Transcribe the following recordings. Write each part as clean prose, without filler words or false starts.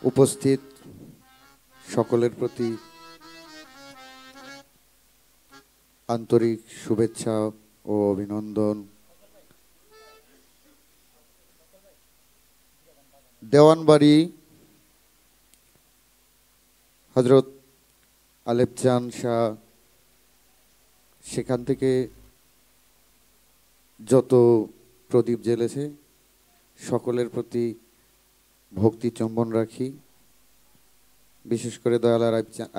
উপস্থিত সকলের প্রতি আন্তরিক শুভেচ্ছা ও অভিনন্দন। দেওয়ানবাড়ি হযরত আলেপ চাঁদ শাহ, সেখান থেকে যত প্রদীপ জ্বেলেছে সকলের প্রতি ভক্তি চুম্বন রাখি। বিশেষ করে দয়াল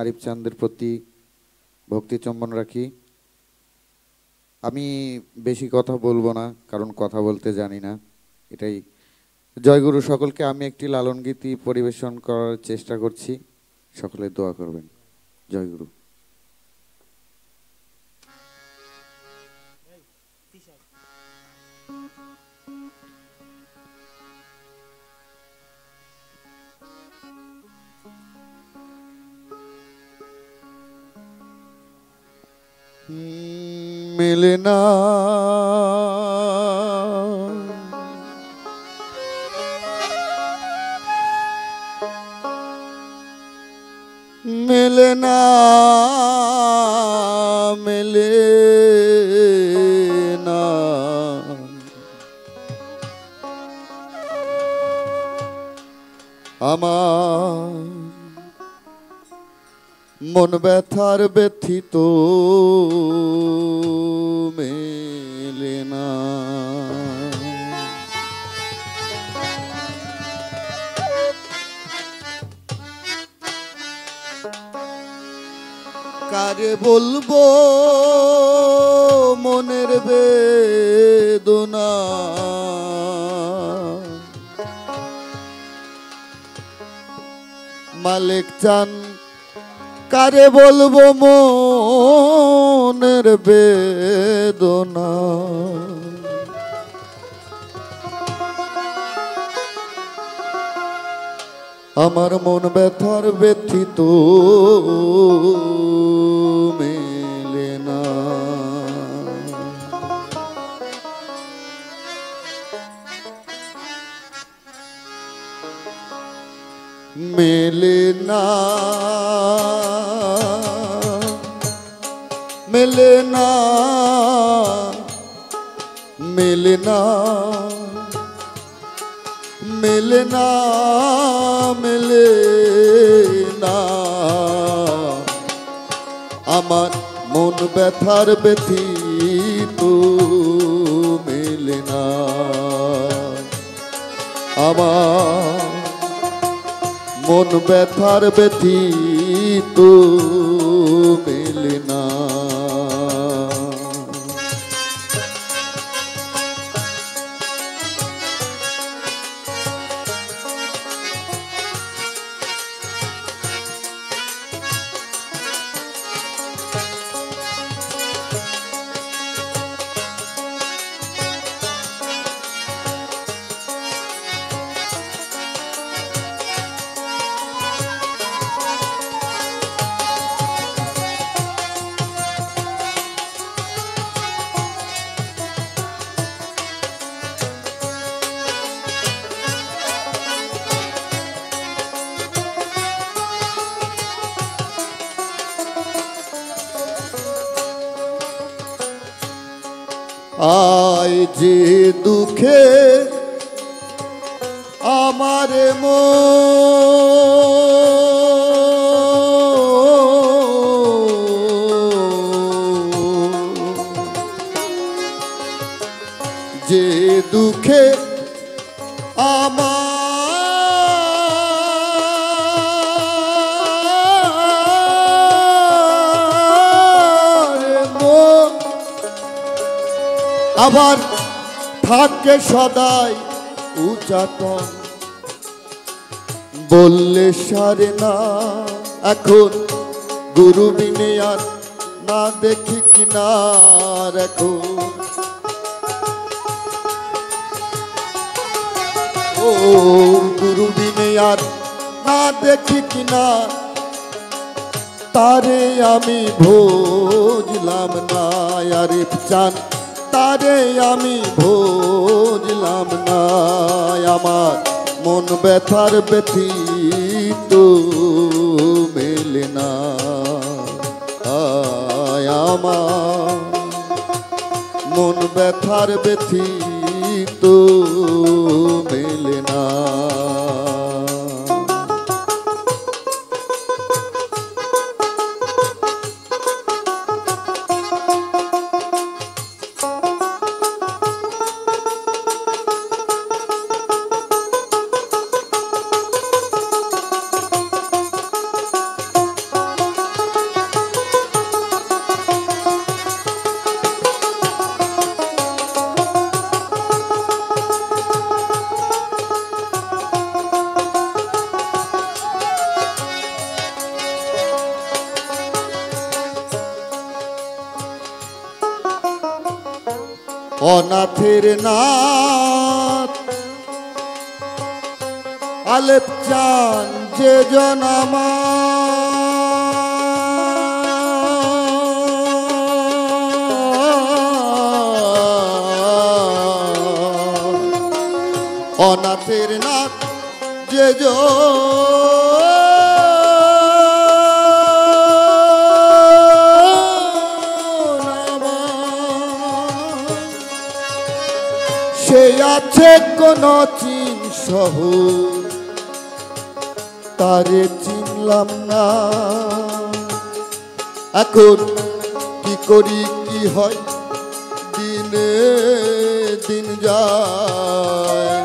আরিফ চাঁদের প্রতি ভক্তি চুম্বন রাখি। আমি বেশি কথা বলবো না, কারণ কথা বলতে জানি না, এটাই। জয়গুরু সকলকে আমি একটি লালন গীতি পরিবেশন করার চেষ্টা করছি, সকলে দোয়া করবেন। জয়গুরু। मिले ना मिले ना मिले ना আমার মন ব্যথার ব্যথিত মেলে না। কারে বলবো মনের বেদনা, মালিক চান কারে বলবো মনের বেদনা। আমার মন ব্যথার ব্যথিত মেলে না। মেলে না मिले ना मिले ना मिले ना मिले ना আমার মন ব্যথার ব্যথিত মেলে না। আমার মন ব্যথার ব্যথিত মেলে না। আয় যে দুঃখে আমার যে দুঃখে আবার থাকে সদাই উচাটন, বললে সারে না এখন গুরু বিনে আর না দেখি কিনার। এখন ও গুরু বিনে আর না দেখি কিনার, তারে আমি ভুজলাম না। আরিফ চাঁদ তারে আমি ভুজলাম না। আমার মন ব্যথার ব্যথিত তো মেলে না আমার মন ব্যথার ব্যথিত মেলে না। অনাথের নাথ আলেপ চান যে জন আমার অনাথের নাথ যে সে আছে কোন চিন সহ তারে চিনলাম না। এখন কি করি কি হয় দিনে দিন যায়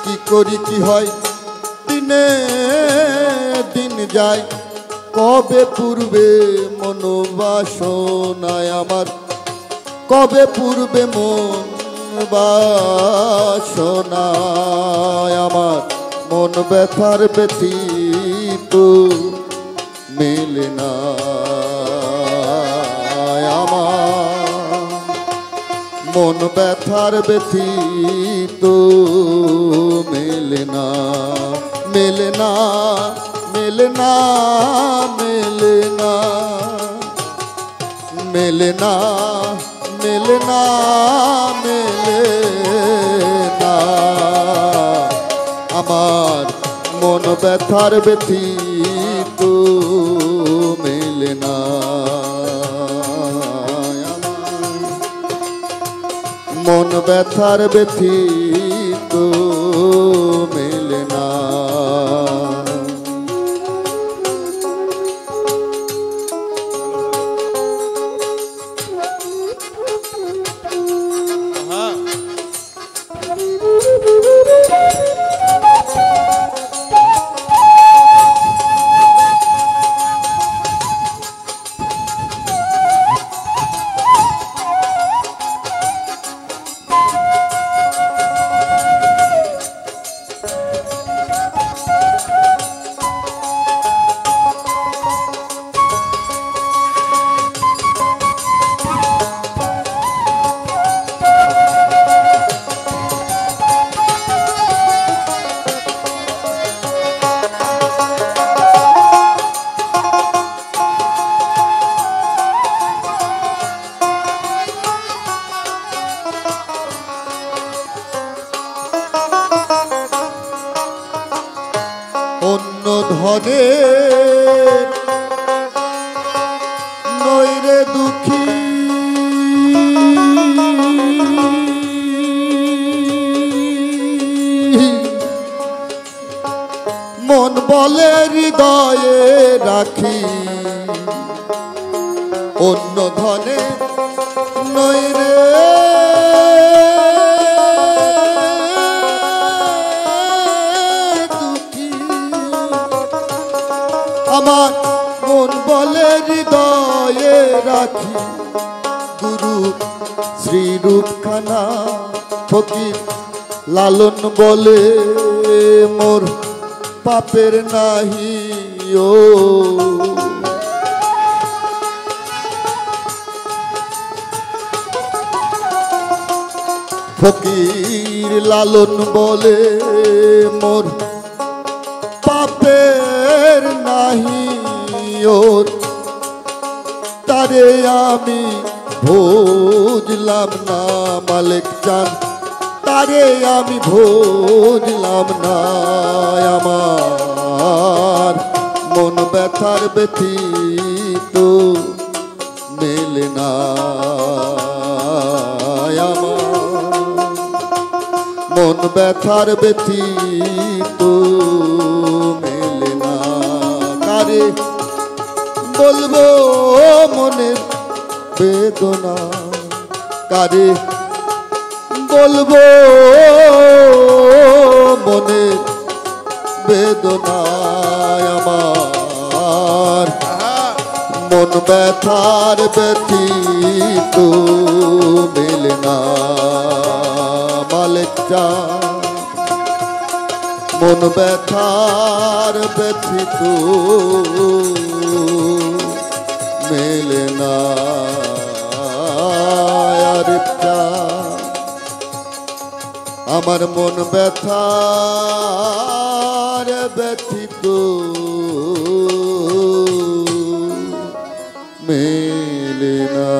কি করি কি হয় দিনে দিন যায়। কবে পূর্বে মনোবাসনায় আমার কবে পূর্বে মন বাসনায় আমার মন ব্যথার ব্যথিত মেলে না আমার মন ব্যথার ব্যথিত মেলে না মেলে না মেলে না মেলে না মেলে না মেলে না মেলে না আমার মন ব্যথার ব্যথিত মেলে না মন ব্যথার ব্যথিত মেলে না। অন্য ধনে নইরে দুঃখী মন বলে হৃদয়ে রাখি অন্য ধনে নইরে আমার মন বলে হৃদয়ে রাখি গুরু শ্রীরূপখানা ফকির লালন বলে মোর পাপের নাহি ও ফকির লালন বলে মোর পাপের নাহি ওর তারে আমি বুঝলাম না মালিক চাঁদ তারে আমি বুঝলাম না আমার মন ব্যথার ব্যথিত মেলে না আমার মন ব্যথার ব্যথিত মেলে না কারে বলবো মনের বেদনা কারে বলবো মনের বেদনা আমার মন ব্যথার ব্যথিত মেলে না মালিক চাঁদ মন ব্যথার ব্যথিত মেলে না আরিফ চাঁদ আমার মন ব্যথার ব্যথিত মেলে না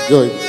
জয়